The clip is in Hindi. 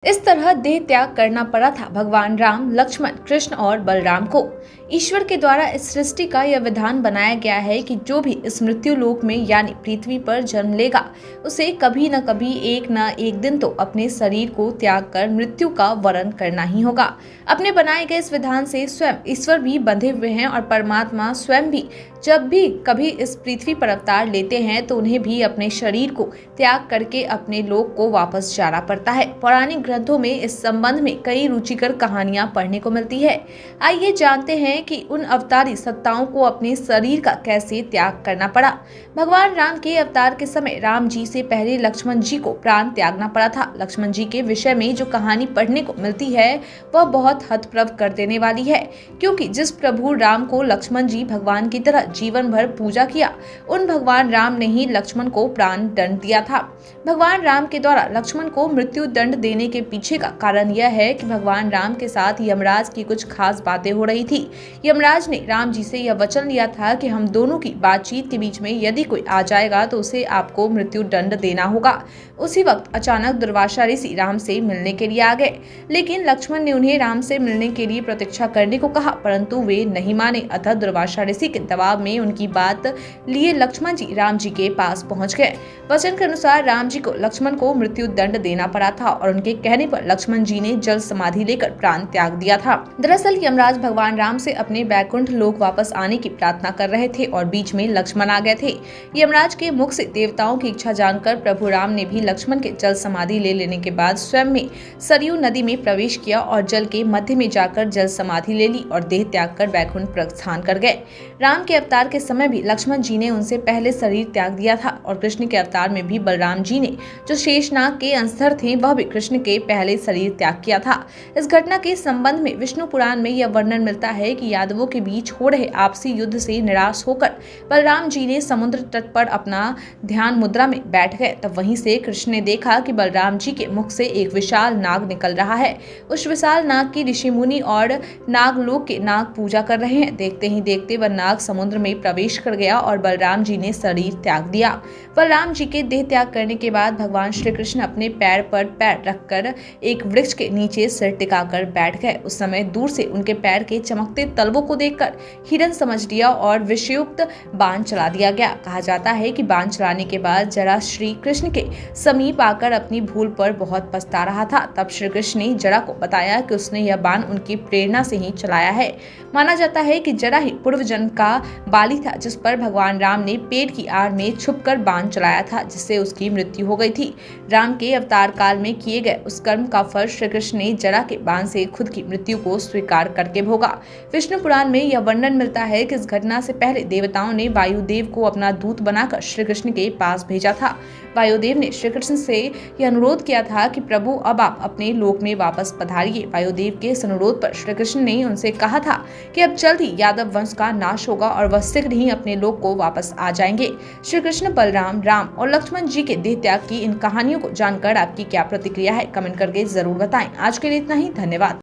इस तरह देह त्याग करना पड़ा था भगवान राम, लक्ष्मण, कृष्ण और बलराम को। ईश्वर के द्वारा इस सृष्टि का यह विधान बनाया गया है कि जो भी इस मृत्यु लोक में यानी पृथ्वी पर जन्म लेगा, उसे कभी न कभी एक न एक दिन तो अपने शरीर को त्याग कर मृत्यु का वरण करना ही होगा। अपने बनाए गए इस विधान से स्वयं ईश्वर भी बंधे हुए हैं और परमात्मा स्वयं भी जब भी कभी इस पृथ्वी पर अवतार लेते हैं तो उन्हें भी अपने शरीर को त्याग करके अपने लोक को वापस जाना पड़ता है। पौराणिक ग्रंथों में इस संबंध में कई रुचिकर कहानियां पढ़ने को मिलती है। आइए जानते हैं कि उन अवतारी सत्ताओं को अपने शरीर का कैसे त्याग करना पड़ा। भगवान राम के अवतार के समय राम जी से पहले लक्ष्मण जी को प्राण त्यागना पड़ा था। लक्ष्मण जी के विषय में जो कहानी पढ़ने को मिलती है वह बहुत हतप्रभ कर देने वाली है, क्योंकि जिस प्रभु राम को लक्ष्मण जी भगवान की तरह जीवन भर पूजा किया, उन भगवान राम ने ही लक्ष्मण को प्राण दंड दिया था। भगवान राम के द्वारा लक्ष्मण को मृत्यु दंड देने के पीछे का कारण यह है कि भगवान राम के साथ यमराज की कुछ खास बातें हो रही थी। यमराज ने राम जी से यह वचन लिया था कि हम दोनों की बातचीत के बीच में यदि कोई आ जाएगा तो उसे आपको मृत्यु दंड देना होगा। उसी वक्त अचानक दुर्वासा ऋषि राम से मिलने के लिए आ गए, लेकिन लक्ष्मण ने उन्हें राम से मिलने के लिए प्रतीक्षा करने को कहा, परंतु वे नहीं माने। अतः दुर्वासा ऋषि के दबाव में उनकी बात लिए लक्ष्मण जी राम जी के पास पहुंच गए। वचन के अनुसार राम जी को लक्ष्मण को मृत्यु दंड देना पड़ा था और उनके कहने पर लक्ष्मण जी ने जल समाधि लेकर प्राण त्याग दिया था। दरअसल यमराज भगवान राम से अपने बैकुंठ लोक वापस आने की प्रार्थना कर रहे थे और बीच में लक्ष्मण आ गए थे। यमराज के मुख से देवताओं की इच्छा जानकर प्रभु राम ने भी लक्ष्मण के जल समाधि ले लेने के बाद स्वयं में सरयू नदी में प्रवेश किया और जल के मध्य में जाकर जल समाधि ले ली और देह त्याग कर बैकुंठ प्रस्थान कर गए। राम के अवतार के समय भी लक्ष्मण जी ने उनसे पहले शरीर त्याग दिया था और कृष्ण के अवतार में भी बलराम जी ने, जो शेषनाग के अंशधर थे, वह भी कृष्ण के पहले शरीर त्याग किया था। इस घटना के संबंध में विष्णु पुराण में यह वर्णन मिलता है कि यादवों के बीच हो रहे आपसी युद्ध से निराश होकर बलराम जी ने समुद्र तट पर अपना ध्यान मुद्रा में बैठ गए। तब वहीं से कृष्ण ने देखा कि बलराम जी के मुख से एक विशाल नाग निकल रहा है। उस विशाल नाग की ऋषि मुनि और नागलोक के नाग पूजा कर रहे हैं। देखते ही देखते वह नाग समुद्र में प्रवेश कर गया और बलराम जी ने शरीर त्याग दिया। बलराम जी के देह त्याग करने के बाद भगवान श्री कृष्ण अपने पैर पर पैर रखकर एक वृक्ष के नीचे सिर टिकाकर बैठ गए। उस समय दूर से उनके पैर के चमकते तलवों को देखकर हिरण समझ लिया और विषयुक्त बाण चला दिया गया। कहा जाता है कि बाण चलाने के बाद जरा श्री कृष्ण के समीप आकर अपनी भूल पर बहुत पछता रहा था। तब श्री कृष्ण ने जरा को बताया कि उसने यह बाण उनकी प्रेरणा से ही चलाया है। माना जाता है कि जरा ही पूर्व जन्म का बाली था, जिस पर भगवान राम ने पेड़ की आड़ में छुपकर बाण चलाया था, जिससे उसकी मृत्यु हो गई थी। राम के अवतार काल में किए गए उस कर्म का फल श्री कृष्ण ने जरा के बाण से खुद की मृत्यु को स्वीकार करके भोगा। विष्णु पुराण में यह वर्णन मिलता है कि इस घटना से पहले देवताओं ने वायुदेव को अपना दूत बनाकर श्री कृष्ण के पास भेजा था। वायुदेव ने श्री कृष्ण से यह अनुरोध किया था कि प्रभु अब आप अपने लोक में वापस पधारिए। वायुदेव के इस अनुरोध पर श्री कृष्ण ने उनसे कहा था कि अब जल्द ही यादव वंश का नाश होगा और वह शीघ्र ही अपने लोक को वापस आ जाएंगे। श्री कृष्ण, बलराम, राम और लक्ष्मण जी के देह त्याग की इन कहानियों को जानकर आपकी क्या प्रतिक्रिया है, कमेंट करके जरूर बताएं। आज के लिए इतना ही, धन्यवाद।